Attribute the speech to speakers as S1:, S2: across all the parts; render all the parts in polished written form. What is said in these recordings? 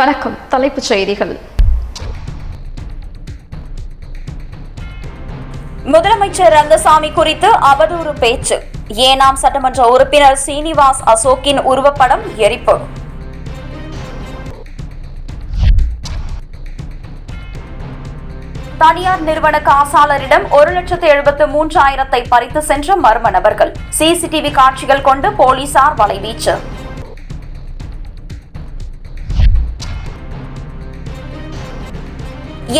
S1: வணக்கம். தலைப்புச் செய்திகள்.
S2: முதலமைச்சர் ரங்கசாமி குறித்து அவதூறு பேச்சு. ஏனாம் சட்டமன்ற உறுப்பினர் சீனிவாஸ் அசோக்கின் உருவப்படம் எரிப்பு. தனியார் நிறுவன காசாளரிடம் 1,73,000 பறித்து சென்ற மர்ம நபர்கள். சிசிடிவி காட்சிகள் கொண்டு போலீசார் வலைவீச்சு.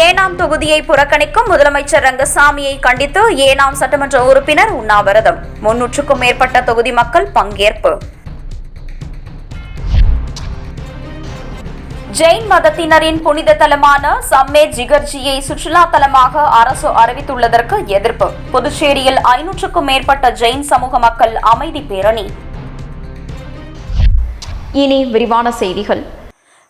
S2: ஏனாம் தொகுதியை புறக்கணிக்கும் முதலமைச்சர் ரங்கசாமியை கண்டித்து ஏனாம் சட்டமன்ற உறுப்பினர் உண்ணாவிரதம். 300க்கும் மேற்பட்ட தொகுதி மக்கள் பங்கேற்பு. ஜெயின் மதத்தினரின் புனித தலமான சம்மேத் ஜிகர்ஜியை சுற்றுலா தலமாக அரசு அறிவித்துள்ளதற்கு எதிர்ப்பு. புதுச்சேரியில் 500க்கும் மேற்பட்ட ஜெயின் சமூக மக்கள் அமைதி பேரணி.
S1: இனி விரிவான செய்திகள்.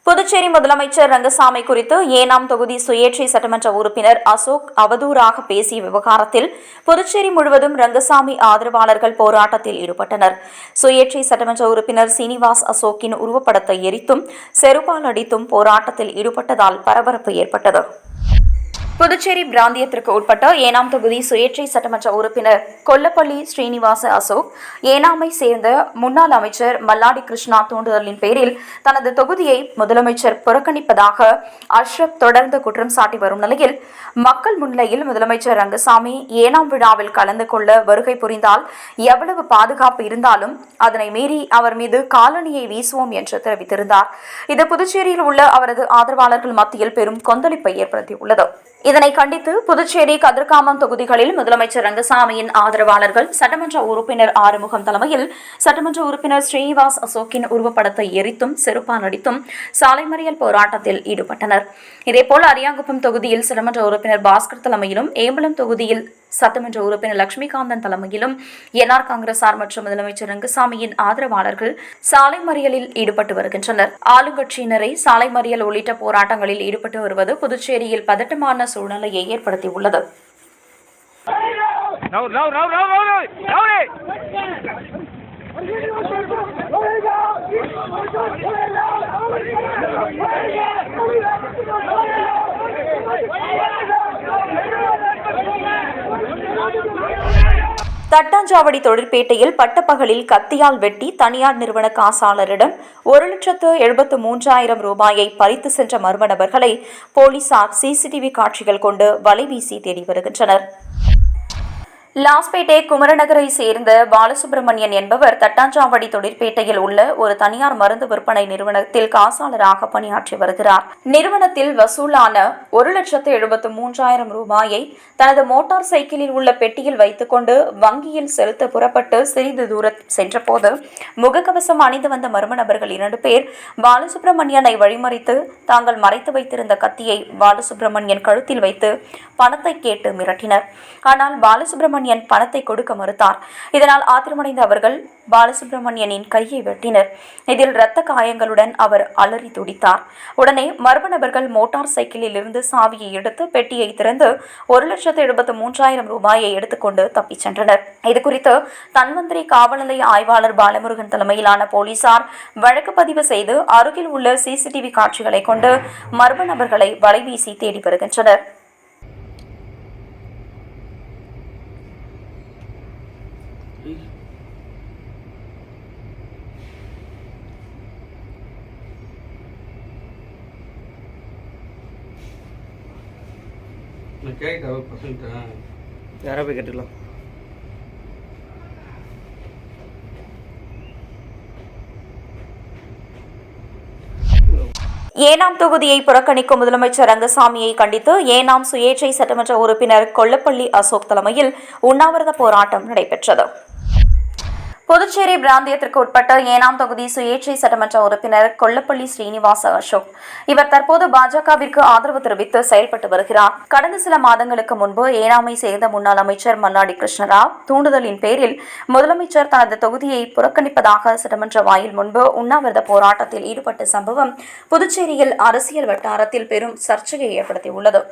S2: புதுச்சேரி முதலமைச்சர் ரங்கசாமி குறித்து ஏனாம் தொகுதி சுயேட்சை சட்டமன்ற உறுப்பினர் அசோக் அவதூறாக பேசிய விவகாரத்தில் புதுச்சேரி முழுவதும் ரங்கசாமி ஆதரவாளர்கள் போராட்டத்தில் ஈடுபட்டனர். சுயேட்சை சட்டமன்ற உறுப்பினர் சீனிவாஸ் அசோக்கின் உருவப்படத்தை எரித்தும் செருப்பால் அடித்தும் போராட்டத்தில் ஈடுபட்டதால் பரபரப்பு ஏற்பட்டது. புதுச்சேரி பிராந்தியத்திற்கு உட்பட்ட ஏனாம் தொகுதி சுயேட்சை சட்டமன்ற உறுப்பினர் கொல்லப்பள்ளி ஸ்ரீனிவாச அசோக் ஏனாமை சேர்ந்த முன்னாள் அமைச்சர் மல்லாடி கிருஷ்ணா தூண்டுதலின் பேரில் தனது தொகுதியை முதலமைச்சர் புறக்கணிப்பதாக அஷ்ரப் தொடர்ந்து குற்றம் சாட்டி வரும் நிலையில் மக்கள் முன்னிலையில் முதலமைச்சர் ரங்கசாமி ஏனாம் விழாவில் கலந்து கொள்ள வருகை புரிந்தால் எவ்வளவு பாதுகாப்பு இருந்தாலும் அதனை மீறி அவர் மீது காலணியை வீசுவோம் என்று தெரிவித்திருந்தார். இது புதுச்சேரியில் உள்ள அவரது ஆதரவாளர்கள் மத்தியில் பெரும் கொந்தளிப்பை ஏற்படுத்தியுள்ளது. இதனை கண்டித்து புதுச்சேரி கதிர்காமம் தொகுதிகளில் முதலமைச்சர் ரங்கசாமியின் ஆதரவாளர்கள் சட்டமன்ற உறுப்பினர் ஆறுமுகம் தலைமையில் சட்டமன்ற உறுப்பினர் ஸ்ரீனிவாஸ் அசோக்கின் உருவப்படத்தை எரித்தும் செருப்பால் அடித்தும் சாலை மறியல் போராட்டத்தில் ஈடுபட்டனர். இதேபோல் அரியாங்குப்பம் தொகுதியில் சட்டமன்ற உறுப்பினர் பாஸ்கர் தலைமையிலும் ஏம்பலம் தொகுதியில் சட்டமன்ற உறுப்பினர் லட்சுமிகாந்தன் தலைமையிலும் என்ஆர் காங்கிரசார் மற்றும் முதலமைச்சர் ரங்கசாமியின் ஆதரவாளர்கள் சாலை மறியலில் ஈடுபட்டு வருகின்றனர். ஆளுங்கட்சியினரை சாலை மறியல் உள்ளிட்ட போராட்டங்களில் ஈடுபட்டு வருவது புதுச்சேரியில் பதட்டமான சூழ்நிலையை ஏற்படுத்தியுள்ளது. தட்டாஞ்சாவடி தொழிற்பேட்டையில் பட்டப்பகலில் கத்தியால் வெட்டி தனியார் நிறுவன காசாளரிடம் 1,73,000 ரூபாயை பறித்து சென்ற மர்ம நபர்களை போலீசார் சிசிடிவி காட்சிகள் கொண்டு வலைவீசி தேடி வருகின்றனர். லாஸ்பேட்டை குமரநகரை சேர்ந்த பாலசுப்ரமணியன் என்பவர் தட்டாஞ்சாவடி தொழிற்பேட்டையில் உள்ள ஒரு தனியார் மருந்து விற்பனை நிறுவனத்தில் காசாளராக பணியாற்றி வருகிறார். நிறுவனத்தில் வசூலான 1,73,000 ரூபாயை தனது மோட்டார் சைக்கிளில் உள்ள பெட்டியில் வைத்துக் கொண்டு வங்கியில் செலுத்த புறப்பட்டு சிறிது தூரம் சென்றபோது முகக்கவசம் அணிந்து வந்த மர்ம நபர்கள் 2 பேர் பாலசுப்ரமணியனை வழிமறித்து தாங்கள் மறைத்து வைத்திருந்த கத்தியை பாலசுப்ரமணியன் கழுத்தில் வைத்து பணத்தை கேட்டு மிரட்டினர். ஆனால் பாலசுப்ரமணியன் பணத்தை கொடுக்க மறுத்தார். இதனால் ஆத்திரமடைந்த அவர்கள் பாலசுப்ரமணியனின் கையை வெட்டினர். இதில் இரத்த காயங்களுடன் அவர் அலறி துடித்தார். உடனே மர்ம நபர்கள் மோட்டார் சைக்கிளில் இருந்து சாவியை எடுத்து பெட்டியை திறந்து 1,73,000 ரூபாயை எடுத்துக்கொண்டு தப்பிச் சென்றனர். இதுகுறித்து தன்வந்திரி காவல் நிலைய ஆய்வாளர் பாலமுருகன் தலைமையிலான போலீசார் வழக்கு பதிவு செய்து அருகில் உள்ள சிசிடிவி காட்சிகளை கொண்டு மர்ம நபர்களை வலைவீசி தேடி வருகின்றனர்.
S3: யாரா போய் கேட்டுக்கலாம்.
S2: ஏனாம் தொகுதியை புறக்கணிக்கும் முதலமைச்சர் ரங்கசாமியை கண்டித்து ஏனாம் சுயேட்சை சட்டமன்ற உறுப்பினர் கொல்லப்பள்ளி அசோக் தலைமையில் உண்ணாவிரத போராட்டம் நடைபெற்றது. புதுச்சேரி பிராந்தியத்திற்கு உட்பட்ட ஏனாம் தொகுதி சுயேட்சை சட்டமன்ற உறுப்பினர் கொல்லப்பள்ளி ஸ்ரீனிவாச அசோக். இவர் தற்போது பாஜகவிற்கு ஆதரவு தெரிவித்து செயல்பட்டு வருகிறார். கடந்த சில மாதங்களுக்கு முன்பு ஏனாமை சேர்ந்த முன்னாள் அமைச்சர் மல்லாடி கிருஷ்ணராவ் தூண்டுதலின் பேரில் முதலமைச்சர் தனது தொகுதியை புறக்கணிப்பதாக சட்டமன்ற வாயில் முன்பு உண்ணாவிரத போராட்டத்தில் ஈடுபட்ட சம்பவம் புதுச்சேரியில் அரசியல் வட்டாரத்தில் பெரும் சர்ச்சையை ஏற்படுத்தியுள்ளது.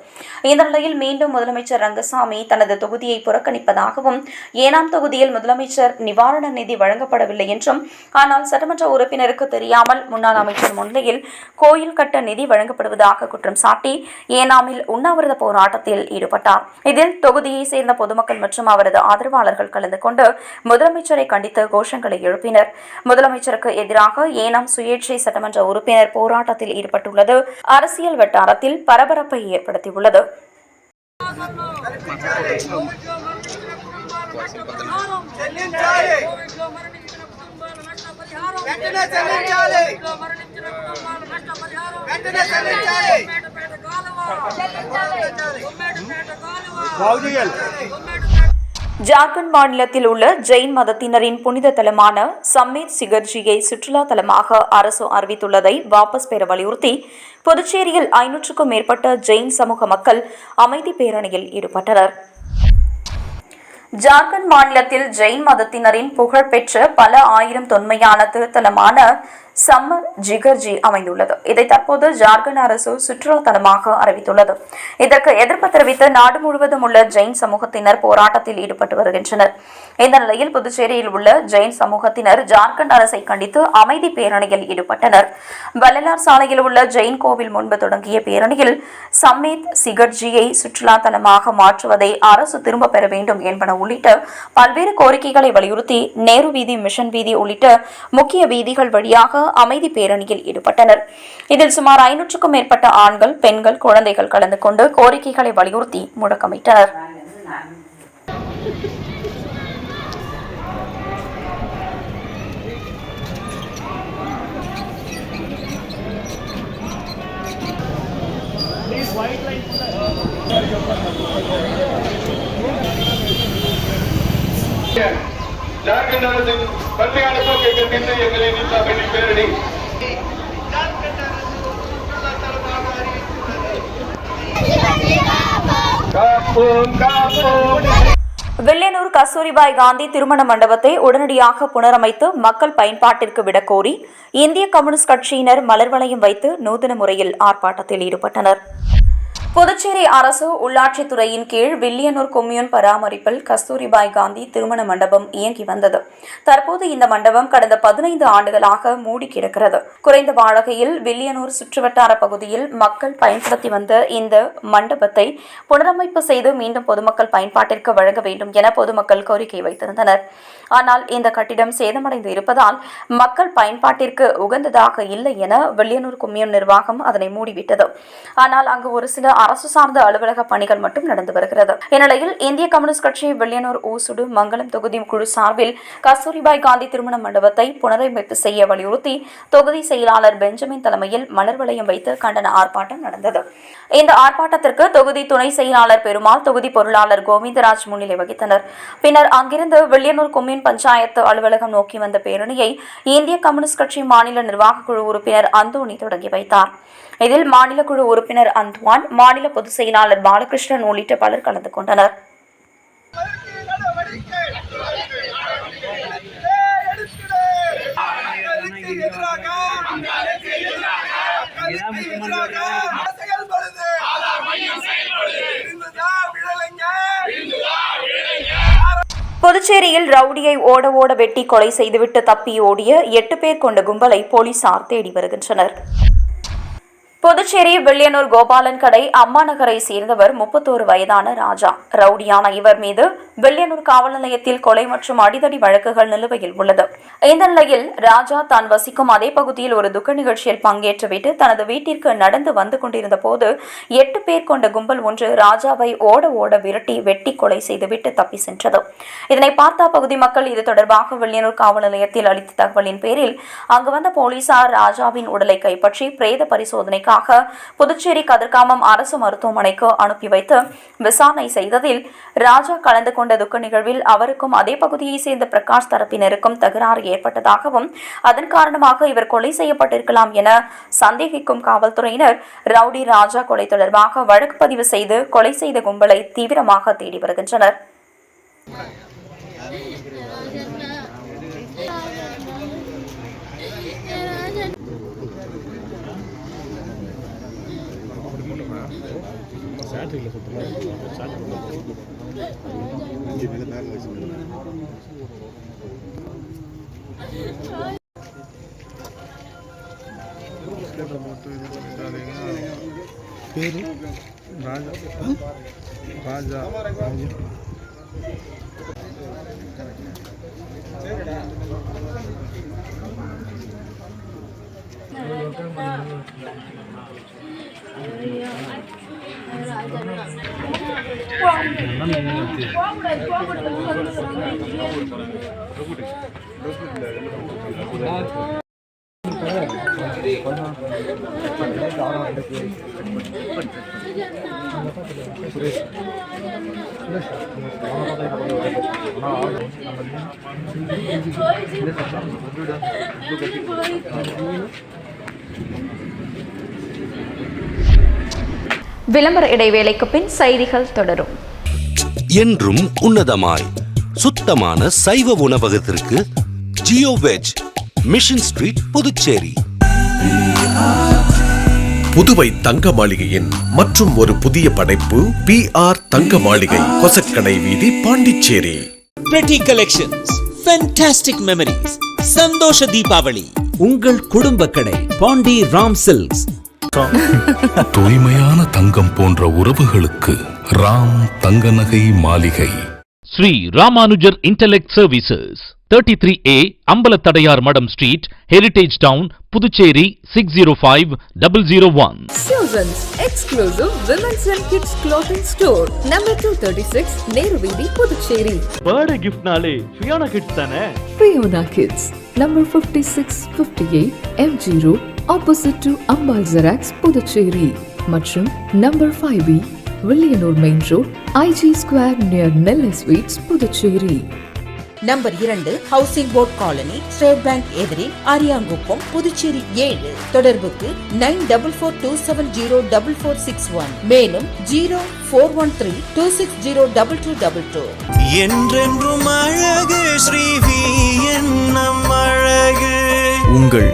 S2: இந்த நிலையில் மீண்டும் முதலமைச்சர் ரங்கசாமி தனது தொகுதியை புறக்கணிப்பதாகவும் ஏனாம் தொகுதியில் முதலமைச்சர் நிவாரண நிதி வழங்கப்படவில்லை என்றும், ஆனால் சட்டமன்ற உறுப்பினருக்கு தெரியாமல் முன்னாள் அமைச்சர் முன்னிலையில் கோயில் கட்ட நிதி வழங்கப்படுவதாக குற்றம் சாட்டி ஏனாமில் உண்ணாவிரத போராட்டத்தில் ஈடுபட்டார். இதில் தொகுதியை சேர்ந்த பொதுமக்கள் மற்றும் அவரது ஆதரவாளர்கள் கலந்து கொண்டு முதலமைச்சரை கண்டித்து கோஷங்களை எழுப்பினர். முதலமைச்சருக்கு எதிராக ஏனாம் சுயேட்சை சட்டமன்ற உறுப்பினர் போராட்டத்தில் ஈடுபட்டுள்ளது அரசியல் வட்டாரத்தில் பரபரப்பை ஏற்படுத்தியுள்ளது. ஜார்க்கண்ட் மாநிலத்தில் உள்ள ஜெயின் மதத்தினரின் புனித தலமான சம்மேத் சிகர்ஜியை சுற்றுலா தலமாக அரசு அறிவித்துள்ளதை வாபஸ் பெற வலியுறுத்தி புதுச்சேரியில் 500க்கும் மேற்பட்ட ஜெயின் சமூக மக்கள் அமைதி பேரணியில் ஈடுபட்டனர். ஜார்க்கண்ட் மாநிலத்தில் ஜெயின் மதத்தினரின் புகழ்பெற்ற பல ஆயிரம் தொன்மையான திருத்தலமான சம்மர் ஜிகர்ஜி அமைந்துள்ளது. இதை தற்போது ஜார்க்கண்ட் அரசு சுற்றுலா தலமாக அறிவித்துள்ளது. இதற்கு எதிர்ப்பு தெரிவித்து நாடு முழுவதும் உள்ள ஜெயின் சமூகத்தினர் போராட்டத்தில் ஈடுபட்டு வருகின்றனர். இந்த நிலையில் புதுச்சேரியில் உள்ள ஜெயின் சமூகத்தினர் ஜார்க்கண்ட் அரசை கண்டித்து அமைதி பேரணியில் ஈடுபட்டனர். வள்ளலார் சாலையில் உள்ள ஜெயின் கோவில் முன்பு தொடங்கிய பேரணியில் சம்மேத் சிகர்ஜியை சுற்றுலா தலமாக மாற்றுவதை அரசு திரும்ப பெற வேண்டும் என்பன உள்ளிட்ட பல்வேறு கோரிக்கைகளை வலியுறுத்தி நேரு வீதி, மிஷன் வீதி உள்ளிட்ட முக்கிய வீதிகள் வழியாக அமைதி பேரணியில் ஈடுபட்டனர். இதில் சுமார் 500க்கும் மேற்பட்ட ஆண்கள், பெண்கள், குழந்தைகள் கலந்து கொண்டு கோரிக்கைகளை வலியுறுத்தி முழக்கமிட்டனர்.
S4: ஜார்க்கண்ட் அரசின் வன்மையான போக்கை கண்டித்து எங்களின் இந்தியாவின் பேரணி
S2: வில்லியனூர் கஸ்தூரிபாய் காந்தி திருமண மண்டபத்தை உடனடியாக புனரமைத்து மக்கள் பயன்பாட்டிற்கு விடக்கோரி இந்திய கம்யூனிஸ்ட் கட்சியினர் மலர் வளையம் வைத்து நூதன முறையில் ஆர்ப்பாட்டத்தில் ஈடுபட்டனர். புதுச்சேரி அரசு உள்ளாட்சித்துறையின் கீழ் வில்லியனூர் கொம்யூன் பராமரிப்பில் கஸ்தூரிபாய் காந்தி திருமண மண்டபம் இயங்கி வந்தது. தற்போது இந்த மண்டபம் கடந்த 15 ஆண்டுகளாக மூடி கிடக்கிறது. குறைந்த வாடகையில் வில்லியனூர் சுற்றுவட்டார பகுதியில் மக்கள் பயன்படுத்தி வந்த இந்த மண்டபத்தை புனரமைப்பு செய்து மீண்டும் பொதுமக்கள் பயன்பாட்டிற்கு வழங்க வேண்டும் என பொதுமக்கள் கோரிக்கை வைத்திருந்தனர். ஆனால் இந்த கட்டிடம் சேதமடைந்து இருப்பதால் மக்கள் பயன்பாட்டிற்கு உகந்ததாக இல்லை என வில்லியனூர் கொம்யூன் நிர்வாகம் அதனை மூடிவிட்டது. ஆனால் அங்கு ஒரு சில அரசு சார்ந்த அலுவலக பணிகள் மட்டும் நடந்து வருகிறது. இந்நிலையில் இந்திய கம்யூனிஸ்ட் கட்சி வில்லியனூர் ஊசுடு மங்கலம் தொகுதி குழு சார்பில் கஸ்தூரிபாய் காந்தி திருமண மண்டபத்தை புனரமைப்பு செய்ய வலியுறுத்தி தொகுதி செயலாளர் பெஞ்சமின் தலைமையில் மலர் வளையம் வைத்து கண்டன ஆர்ப்பாட்டம் நடந்தது. இந்த ஆர்ப்பாட்டத்திற்கு தொகுதி துணை செயலாளர் பெருமாள், தொகுதி பொருளாளர் கோவிந்தராஜ் முன்னிலை வகித்தனர். பின்னர் அங்கிருந்து வில்லியனூர் கொம்யூன் பஞ்சாயத்து அலுவலகம் நோக்கி வந்த பேரணியை இந்திய கம்யூனிஸ்ட் கட்சி மாநில நிர்வாக குழு உறுப்பினர் அந்தோணி தொடங்கி வைத்தார். இதில் மாநில குழு உறுப்பினர் அந்த்வான், மாநில பொதுச் செயலாளர் பாலகிருஷ்ணன் உள்ளிட்ட பலர் கலந்து கொண்டனர். புதுச்சேரியில் ரவுடியை ஓட ஓட வெட்டி கொலை செய்துவிட்டு தப்பி ஓடிய 8 பேர் கொண்ட கும்பலை போலீசார் தேடி வருகின்றனர். புதுச்சேரி வில்லியனூர் கோபாலன் கடை அம்மா நகரை சேர்ந்தவர் 31 வயதான ராஜா. ரவுடியான இவர் மீது வில்லியனூர் காவல் நிலையத்தில் கொலை மற்றும் அடிதடி வழக்குகள் நிலுவையில் உள்ளது. இந்த நிலையில் ராஜா தான் வசிக்கும் அதே பகுதியில் ஒரு துக்க நிகழ்ச்சியில் பங்கேற்றுவிட்டு தனது வீட்டிற்கு நடந்து வந்து கொண்டிருந்த போது 8 பேர் கொண்ட கும்பல் ஒன்று ராஜாவை ஓட ஓட விரட்டி வெட்டி கொலை செய்துவிட்டு தப்பி சென்றது. இதனை பார்த்த பகுதி மக்கள் இது தொடர்பாக வில்லியனூர் காவல் நிலையத்தில் அளித்த தகவலின் பேரில் அங்கு வந்த போலீசார் ராஜாவின் உடலை கைப்பற்றி பிரேத பரிசோதனைக்கு புதுச்சேரி கதிர்காமம் அரசு மருத்துவமனைக்கு அனுப்பி வைத்து விசாரணை செய்ததில் ராஜா கலந்து கொண்ட துக்க நிகழ்வில் அவருக்கும் அதே பகுதியை சேர்ந்த பிரகாஷ் தரப்பினருக்கும் தகராறு ஏற்பட்டதாகவும் அதன் காரணமாக இவர் கொலை செய்யப்பட்டிருக்கலாம் என சந்தேகிக்கும் காவல்துறையினர் ரவுடி ராஜா கொலை தொடர்பாக வழக்கு பதிவு செய்து கொலை செய்த கும்பலை தீவிரமாக தேடி வருகின்றனர்.
S5: பேரு ராஜா ராஜா
S1: விளம்பர இடைவேளைக்கு பின் செய்திகள் தொடரும்.
S6: என்றும் உன்னதமாய் சுத்தமான சைவ உணவகத்திற்கு Geo Veg, Mission Street, Puducherry.
S7: Puduvai தங்க மாளிகையின் மற்றும் ஒரு புதிய படைப்பு PR தங்க மாளிகை, கொசக்கடை வீதி, Pondicherry.
S8: Pretty collections, fantastic memories, சந்தோஷ தீபாவளி. உங்கள் குடும்ப கடை பாண்டி ராம் சில்க்ஸ்.
S9: தூய்மையான தங்கம் போன்ற உறவுகளுக்கு ராம் தங்க நகை மாளிகை.
S10: Shri Ramanujar intellect services, 33A Ambalathadaiyar Madam street, heritage town, Puducherry 605001.
S11: Susan's exclusive women's and kids clothing store, number 236, Nehru வீதி, புதுச்சேரி.
S3: பர்த்டே கிஃப்ட்னாலே ஃபியோனா கிட்ஸ் தானே.
S11: Fiona Kids, number 5658 MG Road, opposite to Ambal Xerox, Puducherry. மற்றும் number 5B Villianur main road, IG Square near Nella Sweets, Puducherry.
S12: Number 2 housing board colony, state bank எதிரில், அரியாங்குப்பம், புதுச்சேரி 7. தொடர்புக்கு 9442704461, மேலும் 041326022222.
S8: என்றென்றும் அழகு ஸ்ரீவி என்னும் அழகு.
S5: உங்கள்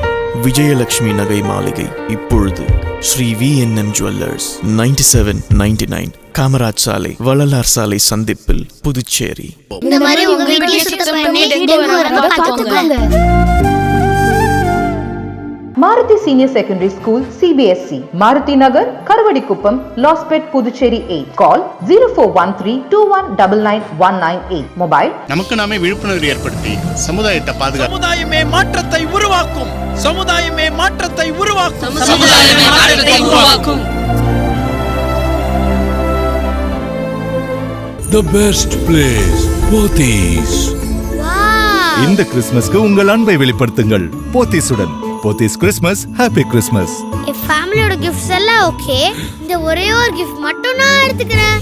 S5: விஜயலட்சுமி நகை மாளிகை இப்பொழுது ஸ்ரீ VNM ஜுவல்லர்ஸ், 9799 காமராஜ் சாலை, வள்ளலார் சாலை சந்திப்பில், Puducherry.
S13: Maruthi senior secondary school CBSE, Maruthi Nagar, Karuvadikuppam, Lawspet, Puducherry 8. Call 041321999198. Mobile.
S14: நமக்கு நாமே விழிப்புணர்வு ஏற்படுத்தி சமுதாயத்தை பாதுகாக்கும்.
S8: சமுதாயமே மாற்றத்தை உருவாக்கும். சமுதாயமே மாற்றத்தை உருவாக்கும்.
S9: The best place, Pothys. இந்த கிறிஸ்மஸ்க்கு உங்கள் அன்பை வெளிப்படுத்துங்கள் போத்தீஸுடன். Pothys Christmas, happy Christmas.
S15: என் ஃபேமிலியோட கிஃப்ட்ஸ் எல்லாம் ஓகே, இந்த ஒரே ஒரு கிஃப்ட் மட்டும் நான் எடுத்துக்கிறேன்.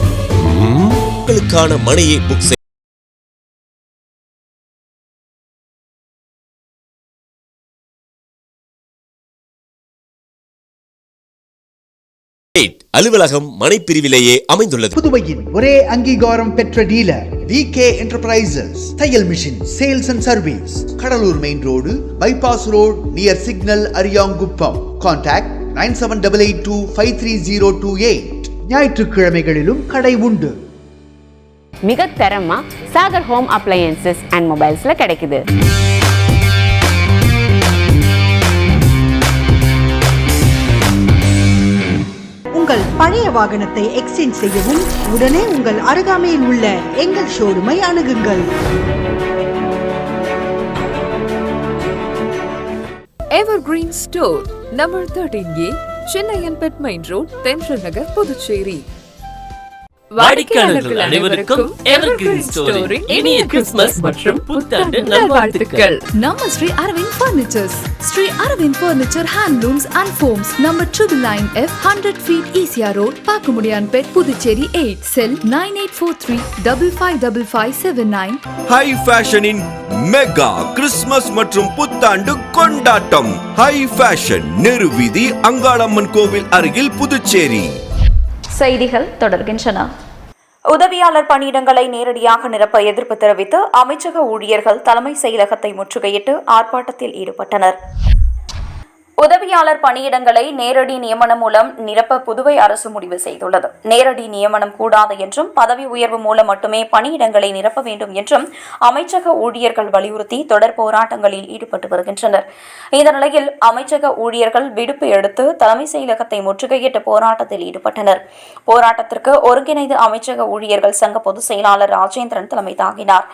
S8: உங்களுக்கான மணியை புக் அலுவலகம் மனைப்பிரிவிலேயே அமைந்துள்ளது.
S16: புதுவையின் ஒரே அங்கீகாரம் பெற்ற டீலர் VK என்டர்பிரைசஸ், தையல் machine sales and service, Cuddalore main road, bypass road, near signal, Ariyankuppam. Contact 9782533028. ஞாயிற்றுக்கிழமைகளிலும் கடை உண்டு.
S17: மிக தரமா சாகர் ஹோம் அப்ளையன்சஸ் அண்ட் மொபைல்ஸ்ல கிடைக்குது.
S12: உங்கள் பழைய வாகனத்தை எக்ஸ்சேஞ்ச் செய்யவும் உடனே உங்கள் அருகாமையில் உள்ள எங்கள் ஷோரூமை அணுகுங்கள்.
S11: Evergreen Store, number 13A, Chennaiyan Pet main road, Thendral Nagar, Puducherry.
S8: வாடிக்கையாளர்கள் அனைவருக்கும் எவர்கிரீன் ஸ்டோரின் இனிய கிறிஸ்மஸ் மற்றும் புத்தாண்டு நல்வாழ்த்துக்கள்.
S11: நம்ம Sri Aravind furnitures, Sri Aravind furniture handlooms and foams, number 999F, 100 feet ECR road, Pakkamudiyan Pet, Puducherry 8. Cell 9843555579.
S7: Hi ஃபேஷனின் மெகா கிறிஸ்மஸ் மற்றும் புத்தாண்டு கொண்டாட்டம். ஹை ஃபேஷன், நெருவீதி, அங்காளம்மன் கோவில் அருகில், புதுச்சேரி.
S1: செய்திகள் தொடர்கின்றன.
S2: உதவியாளர் பணியிடங்களை நேரடியாக நிரப்ப எதிர்ப்பு தெரிவித்து அமைச்சக ஊழியர்கள் தலைமை செயலகத்தை முற்றுகையிட்டு ஆர்ப்பாட்டத்தில் ஈடுபட்டனர். உதவியாளர் பணியிடங்களை நேரடி நியமனம் மூலம் நிரப்ப புதுவை அரசு முடிவு செய்துள்ளது. நேரடி நியமனம் கூடாது என்றும் பதவி உயர்வு மூலம் மட்டுமே பணியிடங்களை நிரப்ப வேண்டும் என்றும் அமைச்சக ஊழியர்கள் வலியுறுத்தி தொடர் போராட்டங்களில் ஈடுபட்டு வருகின்றனர். இந்த நிலையில் அமைச்சக ஊழியர்கள் விடுப்பு எடுத்து தலைமை செயலகத்தை முற்றுகையிட்டு போராட்டத்தில் ஈடுபட்டனர். போராட்டத்திற்கு ஒருங்கிணைந்த அமைச்சக ஊழியர்கள் சங்க பொதுச் செயலாளர் ராஜேந்திரன் தலைமை தாங்கினார்.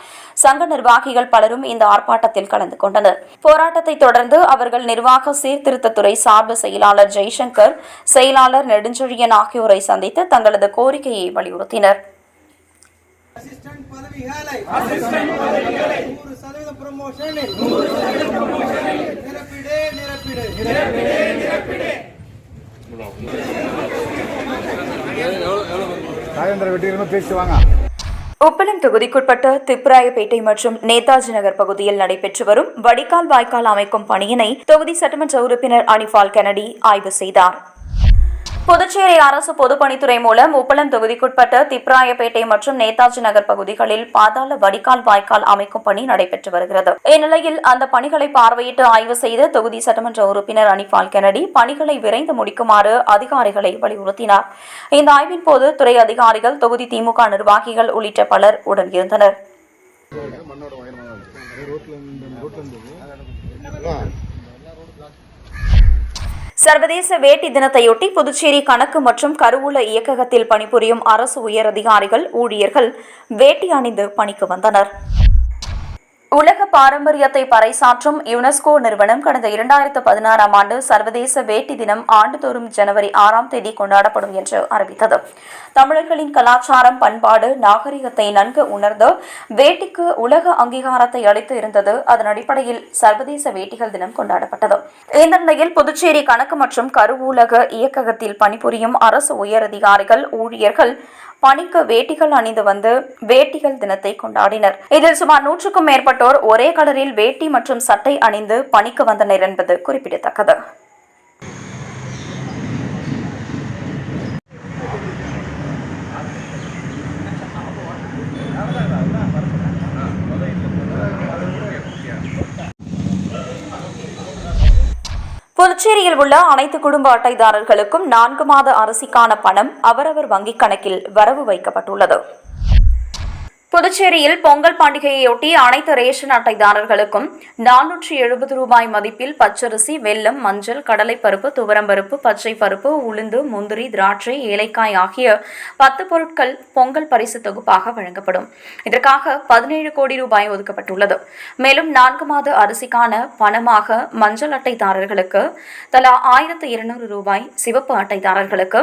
S2: சங்க நிர்வாகிகள் பலரும் இந்த ஆர்ப்பாட்டத்தில் கலந்து கொண்டனர். போராட்டத்தை தொடர்ந்து அவர்கள் நிர்வாக சீர்திருத்தத்துறை சார்பு செயலாளர் ஜெய்சங்கர், செயலாளர் நெடுஞ்செழியன் ஆகியோரை சந்தித்து தங்களது கோரிக்கையை வலியுறுத்தினர். உப்பளம் தொகுதிக்குட்பட்ட திப்ராயப்பேட்டை மற்றும் நேதாஜி நகர் பகுதியில் நடைபெற்று வரும் வடிகால் வாய்க்கால் அமைக்கும் பணியினை தொகுதி சட்டமன்ற உறுப்பினர் அனிபால் கெனடி ஆய்வு செய்தார். புதுச்சேரி அரசு பொதுப்பணித்துறை மூலம் உப்பளம் தொகுதிக்குட்பட்ட திப்ராயப்பேட்டை மற்றும் நேதாஜி நகர் பகுதிகளில் பாதாள வடிகால் வாய்க்கால் அமைக்கும் பணி நடைபெற்று வருகிறது. இந்நிலையில் அந்த பணிகளை பார்வையிட்டு ஆய்வு செய்த தொகுதி சட்டமன்ற உறுப்பினர் அனிபால் கெனடி பணிகளை விரைந்து முடிக்குமாறு அதிகாரிகளை வலியுறுத்தினார். இந்த ஆய்வின் போது துறை அதிகாரிகள், தொகுதி திமுக நிர்வாகிகள் உள்ளிட்ட பலர் உடன் இருந்தனர். சர்வதேச வேட்டி தினத்தையொட்டி புதுச்சேரி கணக்கு மற்றும் கருவூல இயக்ககத்தில் பணிபுரியும் அரசு உயர் அதிகாரிகள், ஊழியர்கள் வேட்டி அணிந்து பணிக்கு வந்தனர். உலக பாரம்பரியத்தை பறைசாற்றும் யுனெஸ்கோ நிறுவனம் கடந்த 2016ஆம் ஆண்டு சர்வதேச வேட்டி தினம் ஆண்டுதோறும் ஜனவரி 6ஆம் தேதி கொண்டாடப்படும் என்று அறிவித்தது. தமிழர்களின் கலாச்சாரம், பண்பாடு, நாகரிகத்தை நன்கு உணர்ந்து வேட்டிக்கு உலக அங்கீகாரத்தை அளித்து இருந்தது. அதன் அடிப்படையில் சர்வதேச வேட்டிகள் தினம் கொண்டாடப்பட்டது. இந்த நிலையில் புதுச்சேரி கணக்கு மற்றும் கருவூலக இயக்ககத்தில் பணிபுரியும் அரசு உயர் அதிகாரிகள், ஊழியர்கள் பணிக்கு வேட்டிகள் அணிந்து வந்து வேட்டிகள் தினத்தை கொண்டாடினர். இதில் சுமார் 100க்கும் மேற்பட்டோர் ஒரே கலரில் வேட்டி மற்றும் சட்டை அணிந்து பணிக்கு வந்தனர் என்பது குறிப்பிடத்தக்கது. புதுச்சேரியில் உள்ள அனைத்து குடும்ப அட்டைதாரர்களுக்கும் 4 மாத அரிசிக்கான பணம் அவரவர் வங்கிக் கணக்கில் வரவு வைக்கப்பட்டுள்ளது. புதுச்சேரியில் பொங்கல் பண்டிகையையொட்டி அனைத்து ரேஷன் அட்டைதாரர்களுக்கும் 470 ரூபாய் மதிப்பில் பச்சரிசி, வெல்லம், மஞ்சள், கடலைப்பருப்பு, துவரம்பருப்பு, பச்சை பருப்பு, உளுந்து, முந்திரி, திராட்சை, ஏலைக்காய் ஆகிய 10 பொருட்கள் பொங்கல் பரிசு தொகுப்பாக வழங்கப்படும். இதற்காக 17 கோடி ரூபாய் ஒதுக்கப்பட்டுள்ளது. மேலும் 4 மாத அரிசிக்கான பணமாக மஞ்சள் அட்டைதாரர்களுக்கு தலா 1200 ரூபாய், சிவப்பு அட்டைதாரர்களுக்கு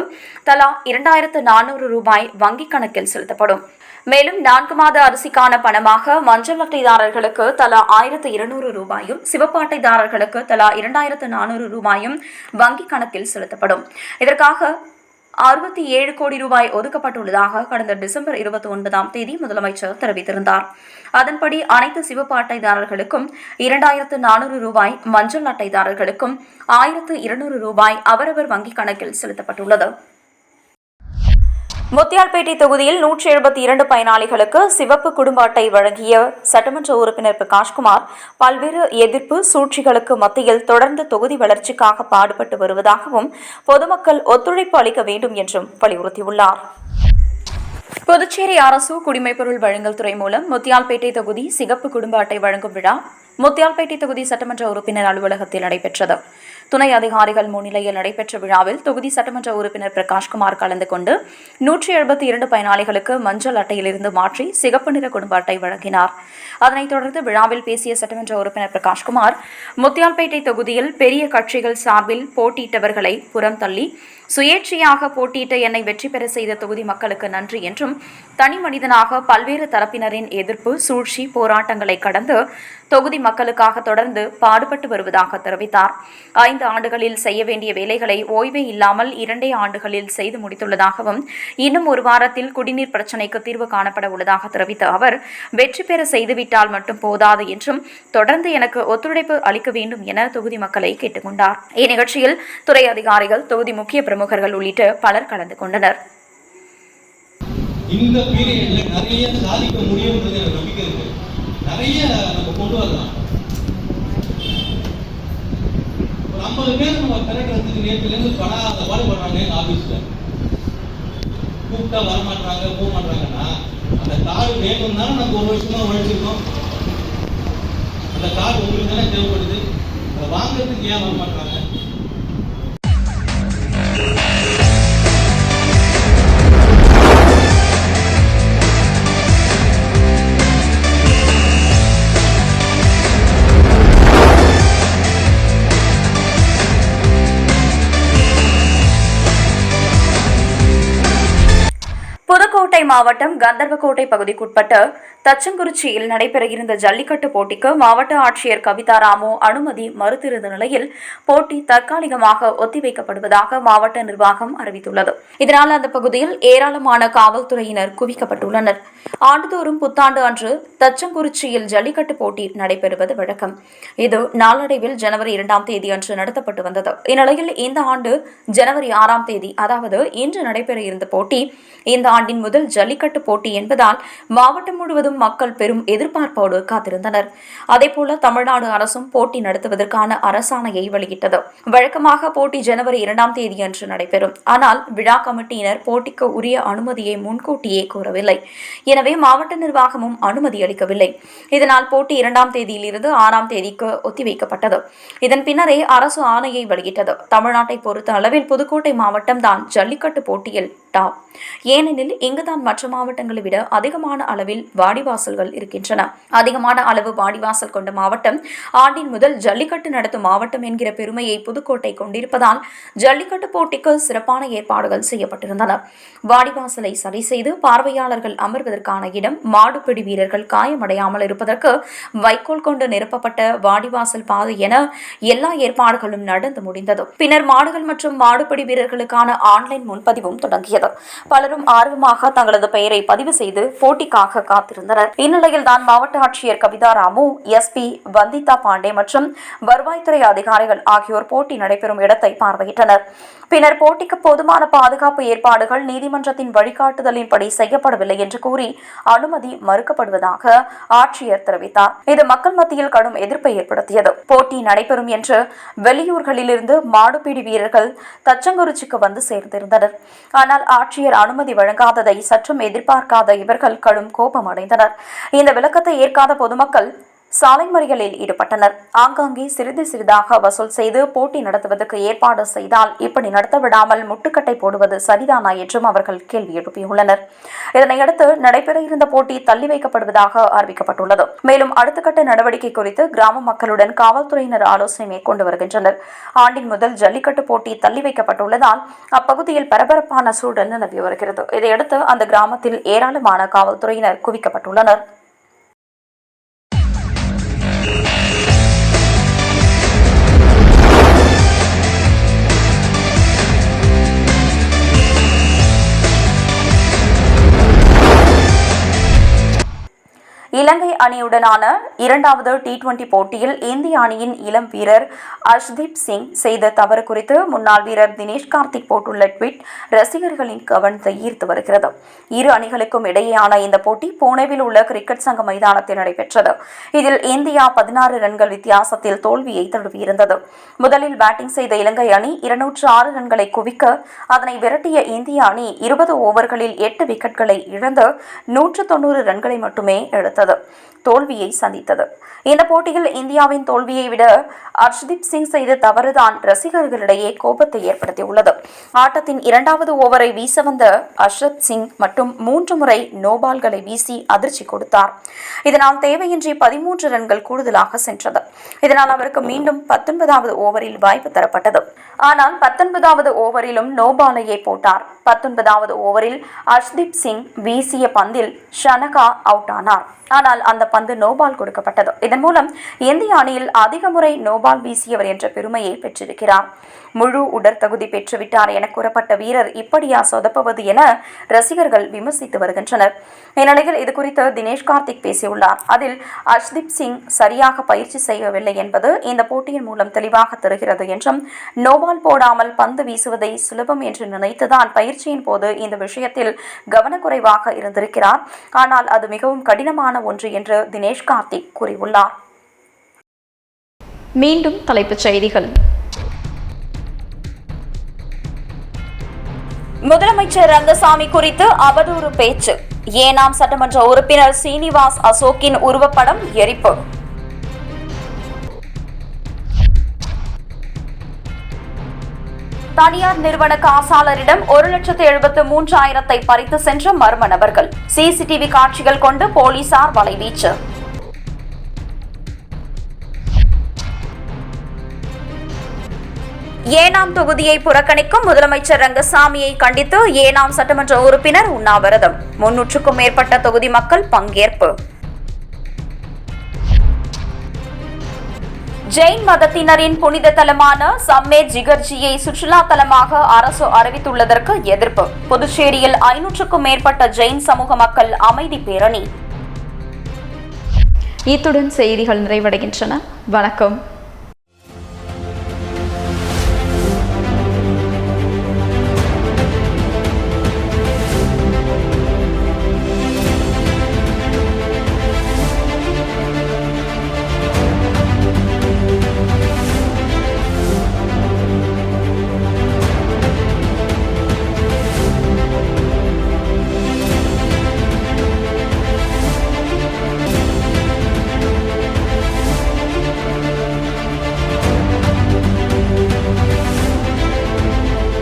S2: தலா 2400 ரூபாய் வங்கிக் கணக்கில் செலுத்தப்படும். மேலும் 4 மாத அரிசிக்கான பணமாக மஞ்சள் அட்டைதாரர்களுக்கு தலா 1200 ரூபாயும், சிவப்பு அட்டைதாரர்களுக்கு தலா 2400 ரூபாயும் வங்கிக் கணக்கில் செலுத்தப்படும். இதற்காக 67 கோடி ரூபாய் ஒதுக்கப்பட்டுள்ளதாக கடந்த டிசம்பர் 29ஆம் தேதி முதலமைச்சர் தெரிவித்திருந்தார். அதன்படி அனைத்து சிவப்பு அட்டைதாரர்களுக்கும் 2400 ரூபாய், மஞ்சள் அட்டைதாரர்களுக்கும் 1200 ரூபாய் அவரவர் வங்கிக் கணக்கில் செலுத்தப்பட்டுள்ளது. முத்தியால்பேட்டை தொகுதியில் 172 பயனாளிகளுக்கு சிவப்பு குடும்ப அட்டை வழங்கிய சட்டமன்ற உறுப்பினர் பிரகாஷ்குமார் பல்வேறு எதிர்ப்பு சூழ்ச்சிகளுக்கு மத்தியில் தொடர்ந்து தொகுதி வளர்ச்சிக்காக பாடுபட்டு வருவதாகவும் பொதுமக்கள் ஒத்துழைப்பு அளிக்க வேண்டும் என்றும் வலியுறுத்தியுள்ளார். புதுச்சேரி அரசு குடிமைப்பொருள் வழங்கல் துறை மூலம் முத்தியால்பேட்டை தொகுதி சிகப்பு குடும்ப அட்டை வழங்கும் விழா முத்தியால்பேட்டை தொகுதி சட்டமன்ற உறுப்பினர் அலுவலகத்தில் நடைபெற்றது. துணை அதிகாரிகள் முன்னிலையில் நடைபெற்ற விழாவில் தொகுதி சட்டமன்ற உறுப்பினர் பிரகாஷ்குமார் கலந்து கொண்டு 172 பயனாளிகளுக்கு மஞ்சள் அட்டையிலிருந்து மாற்றி சிகப்பு நிற குடும்ப அட்டை வழங்கினார். அதனைத் தொடர்ந்து விழாவில் பேசிய சட்டமன்ற உறுப்பினர் பிரகாஷ்குமார், முத்தியால்பேட்டை தொகுதியில் பெரிய கட்சிகள் சார்பில் போட்டியிட்டவர்களை புறம் தள்ளி சுயேட்சையாக போட்டியிட்ட என்னை வெற்றி பெற செய்த தொகுதி மக்களுக்கு நன்றி என்றும், தனி மனிதனாக பல்வேறு தரப்பினரின் எதிர்ப்பு, சூழ்ச்சி, போராட்டங்களை கடந்து தொகுதி மக்களுக்காக தொடர்ந்து பாடுபட்டு வருவதாக தெரிவித்தார். 5 ஆண்டுகளில் செய்ய வேண்டிய வேலைகளை ஓய்வே இல்லாமல் 2 ஆண்டுகளில் செய்து முடித்துள்ளதாகவும், இன்னும் 1 வாரத்தில் குடிநீர் பிரச்சினைக்கு தீர்வு காணப்பட உள்ளதாக தெரிவித்த அவர், வெற்றி பெற செய்துவிட்டால் மட்டும் போதாது என்றும் தொடர்ந்து எனக்கு ஒத்துழைப்பு அளிக்க வேண்டும் என தொகுதி மக்களை கேட்டுக் கொண்டார். இந்நிகழ்ச்சியில் துறை அதிகாரிகள், தொகுதி முக்கிய பிரமுகர்கள் உள்ளிட்ட பலர் கலந்து கொண்டனர்.
S18: இந்த பீரியட்ல நிறைய சாதிக்க முடியும்ன்றது எனக்கு நம்பிக்கை இருக்கு. நிறைய நம்ம கொண்டு வரலாம். ஒரு 50 பேர் நம்ம திரட்டுறதுக்கு நேற்றுலேருந்து படாத பாடுபடுறாங்க எங்கள் ஆஃபீஸில். கூப்பிட்டா வரமாட்டாங்க, போக மாட்டாங்கன்னா அந்த கார்டு வேணும் தானே நம்ம ஒரு வருஷமா உழைச்சிருக்கோம். அந்த கார்டு உங்களுக்கு தானே தேவைப்படுது. அதை வாங்குறதுக்கு ஏன் வரமாட்டாங்க?
S2: புதுக்கோட்டை மாவட்டம் கந்தர்வக்கோட்டை பகுதிக்குட்பட்ட தச்சங்குறிச்சியில் நடைபெற இருந்த ஜல்லிக்கட்டு போட்டிக்கு மாவட்ட ஆட்சியர் கவிதா ராமு அனுமதி மறுத்திருந்த நிலையில் போட்டி தற்காலிகமாக ஒத்திவைக்கப்படுவதாக மாவட்ட நிர்வாகம் அறிவித்துள்ளது. இதனால் அந்த பகுதியில் ஏராளமான காவல்துறையினர் குவிக்கப்பட்டுள்ளனர். ஆண்டுதோறும் புத்தாண்டு அன்று தச்சங்குறிச்சியில் ஜல்லிக்கட்டு போட்டி நடைபெறுவது வழக்கம். இது நாளடைவில் ஜனவரி 2ஆம் தேதி அன்று நடத்தப்பட்டு வந்தது. இந்நிலையில் இந்த ஆண்டு ஜனவரி 6ஆம் தேதி, அதாவது இன்று நடைபெற இருந்த போட்டி இந்த ஆண்டின் முதல் ஜல்லிக்கட்டு போட்டி என்பதால் மாவட்டம் முழுவதும் மக்கள் பெரும் எதிர்பார்ப்போடு காத்திருந்தனர். அதேபோல தமிழ்நாடு அரசும் போட்டி நடத்துவதற்கான அரசாணையை வெளியிட்டது. வழக்கமாக போட்டி ஜனவரி 2ஆம் தேதி அன்று நடைபெறும். ஆனால் விழா கமிட்டியினர் போட்டிக்கு உரிய அனுமதியை முன்கூட்டியே கோரவில்லை. எனவே மாவட்ட நிர்வாகமும் அனுமதி அளிக்கவில்லை. இதனால் போட்டி 2ஆம் தேதியிலிருந்து 6ஆம் தேதிக்கு ஒத்திவைக்கப்பட்டது. இதன் பின்னரே அரசு ஆணையை வெளியிட்டது. தமிழ்நாட்டை பொறுத்த அளவில் புதுக்கோட்டை மாவட்டம் தான் ஜல்லிக்கட்டு போட்டியில் டாப். ஏனெனில் இங்குதான் மற்ற மாவட்டங்களை விட அதிகமான அளவில் வாடிவாசல்கள் இருக்கின்றன. அதிகமான அளவு வாடிவாசல் கொண்ட மாவட்டம், ஆண்டின் முதல் ஜல்லிக்கட்டு நடத்தும் மாவட்டம் என்கிற பெருமையை புதுக்கோட்டை கொண்டிருப்பதால் ஜல்லிக்கட்டு போட்டிக்கு சிறப்பான ஏற்பாடுகள் செய்யப்பட்டிருந்தன. வாடிவாசலை சரி செய்து பார்வையாளர்கள் அமர்வதற்கான இடம், மாடுபிடி வீரர்கள் காயமடையாமல் இருப்பதற்கு வைக்கோல் கொண்டு நிரப்பப்பட்ட வாடிவாசல் பாதை என எல்லா ஏற்பாடுகளும் நடந்து முடிந்தது. பின்னர் மாடுகள் மற்றும் மாடுபிடி வீரர்களுக்கான ஆன்லைன் முன்பதிவும் தொடங்கியது. பலரும் ஆர்வமாக தங்களது பெயரை பதிவு செய்து போட்டிக்காக காத்திருந்தனர். இந்நிலையில் தான் மாவட்ட ஆட்சியர் கவிதா ராமு, எஸ்பி வந்திதா பாண்டே மற்றும் வருவாய்த்துறை அதிகாரிகள் ஆகியோர் போட்டி நடைபெறும் இடத்தை பார்வையிட்டனர். பின்னர் போட்டிக்கு போதுமான பாதுகாப்பு ஏற்பாடுகள் நீதிமன்றத்தின் வழிகாட்டுதலின்படி செய்யப்படவில்லை என்று கூறி அனுமதி மறுக்கப்படுவதாக ஆட்சியர் தெரிவித்தார். இது மக்கள் மத்தியில் கடும் எதிர்ப்பை ஏற்படுத்தியது. போட்டி நடைபெறும் என்று வெளியூர்களிலிருந்து மாடுபிடி வீரர்கள் தச்சங்குறிச்சிக்கு வந்து சேர்ந்திருந்தனர். ஆனால் ஆட்சியர் அனுமதி வழங்காததை சற்றும் எதிர்பார்க்காத இவர்கள் கடும் கோபம் அடைந்தனர். இந்த விளக்கத்தை ஏற்காத பொதுமக்கள் சாலை மறியலில் ஈடுபட்டனர். ஆங்காங்கே சிறிது சிறிதாக வசூல் செய்து போட்டி நடத்துவதற்கு ஏற்பாடு செய்தால் இப்படி நடத்த விடாமல் முட்டுக்கட்டை போடுவது சரிதானா என்றும் அவர்கள் கேள்வி எழுப்பியுள்ளனர். இதனையடுத்து நடைபெற இருந்த போட்டி தள்ளி வைக்கப்படுவதாக அறிவிக்கப்பட்டுள்ளது. மேலும் அடுத்த கட்ட நடவடிக்கை குறித்து கிராம மக்களுடன் காவல்துறையினர் ஆலோசனை மேற்கொண்டு வருகின்றனர். ஆண்டின் முதல் ஜல்லிக்கட்டு போட்டி தள்ளி வைக்கப்பட்டுள்ளதால் அப்பகுதியில் பரபரப்பான சூழல் நிலவி வருகிறது. இதையடுத்து அந்த கிராமத்தில் ஏராளமான காவல்துறையினர் குவிக்கப்பட்டுள்ளனர். இலங்கை அணியுடனான 2வது T20 போட்டியில் இந்திய அணியின் இளம் வீரர் அர்ஷ்தீப் சிங் செய்த தவறு குறித்து முன்னாள் வீரர் தினேஷ் கார்த்திக் போட்டுள்ள ட்வீட் ரசிகர்களின் கவனத்தை ஈர்த்து வருகிறது. இரு அணிகளுக்கும் இடையேயான இந்த போட்டி புனேவில் உள்ள கிரிக்கெட் சங்க மைதானத்தில் நடைபெற்றது. இதில் இந்தியா 16 ரன்கள் வித்தியாசத்தில் தோல்வியை தழுவியிருந்தது. முதலில் பேட்டிங் செய்த இலங்கை அணி 206 ரன்களை குவிக்க அதனை விரட்டிய இந்திய அணி 20 ஓவர்களில் 8 விக்கெட்களை இழந்து 190 ரன்களை மட்டுமே எடுத்தது. தோல்வியை சந்தித்தது. இந்த போட்டியில் இந்தியாவின் தோல்வியை விட அர்ஷ்தீப் சிங் செய்த தவறுதான் ரசிகர்களிடையே கோபத்தை ஏற்படுத்தியுள்ளது. ஆட்டத்தின் 2வது ஓவரை வீச வந்த அர்ஷ்தீப் சிங் மட்டும் 3 முறை நோபால்களை வீசி அதிர்ச்சி கொடுத்தார். இதனால் தேவையின்றி 13 ரன்கள் கூடுதலாக சென்றது. இதனால் அவருக்கு மீண்டும் 19வது ஓவரில் வாய்ப்பு தரப்பட்டது. ஆனால் 19வது ஓவரிலும் நோபாலையே போட்டார். 19வது ஓவரில் அர்ஷ்தீப் சிங் வீசிய பந்தில் ஷனகா அவுட் ஆனார். ஆனால் அந்த பந்து நோபால் கொடுக்கப்பட்டது. இதன் மூலம் இந்திய அணியில் அதிக முறை நோபால் வீசியவர் என்ற பெருமையை பெற்றிருக்கிறார். முழு உடற்தகுதி பெற்றுவிட்டார் என கூறப்பட்ட வீரர் இப்படியா சொதப்புவது என ரசிகர்கள் விமர்சித்து வருகின்றனர். இந்நிலையில் இதுகுறித்து தினேஷ் கார்த்திக் பேசியுள்ளார். அதில் அர்ஷ்தீப் சிங் சரியாக பயிற்சி செய்யவில்லை என்பது இந்த போட்டியின் மூலம் தெளிவாக தெரிகிறது என்றும், நோபால் போடாமல் பந்து வீசுவதை சுலபம் என்று நினைத்துதான் பயிற்சியின் போது இந்த விஷயத்தில் கவனக்குறைவாக இருந்திருக்கிறார். ஆனால் அது மிகவும் கடினமான ஒன்று என்று தினேஷ் கார்த்திக் கூறியுள்ளார்.
S1: மீண்டும் தலைப்புச் செய்திகள்.
S2: முதலமைச்சர் ரங்கசாமி குறித்து அவதூறு பேச்சு. ஏனாம் சட்டமன்ற உறுப்பினர் சீனிவாஸ் அசோக்கின் உருவப்படம் எரிப்பு. தனியார் நிறுவன காசாளரிடம் 1,73,000 பறித்து சென்ற மர்ம நபர்கள். சிசிடிவி காட்சிகள் கொண்டு போலீசார் வலைவீச்சு. ஏனாம் தொகுதியை புறக்கணிக்கும் முதலமைச்சர் ரங்கசாமியை கண்டித்து ஏனாம் சட்டமன்ற உறுப்பினர் உண்ணாவிரதம். 300க்கும் மேற்பட்ட தொகுதி மக்கள் பங்கேற்பு. ஜெயின் மதத்தினரின் புனித தலமான சம்மேத் ஜிகர்ஜியை சுற்றுலா தலமாக அரசு அறிவித்துள்ளதற்கு எதிர்ப்பு. புதுச்சேரியில் 500க்கும் மேற்பட்ட ஜெயின் சமூக மக்கள் அமைதி பேரணி.
S1: இத்துடன் செய்திகள் நிறைவடைகின்றன. வணக்கம்.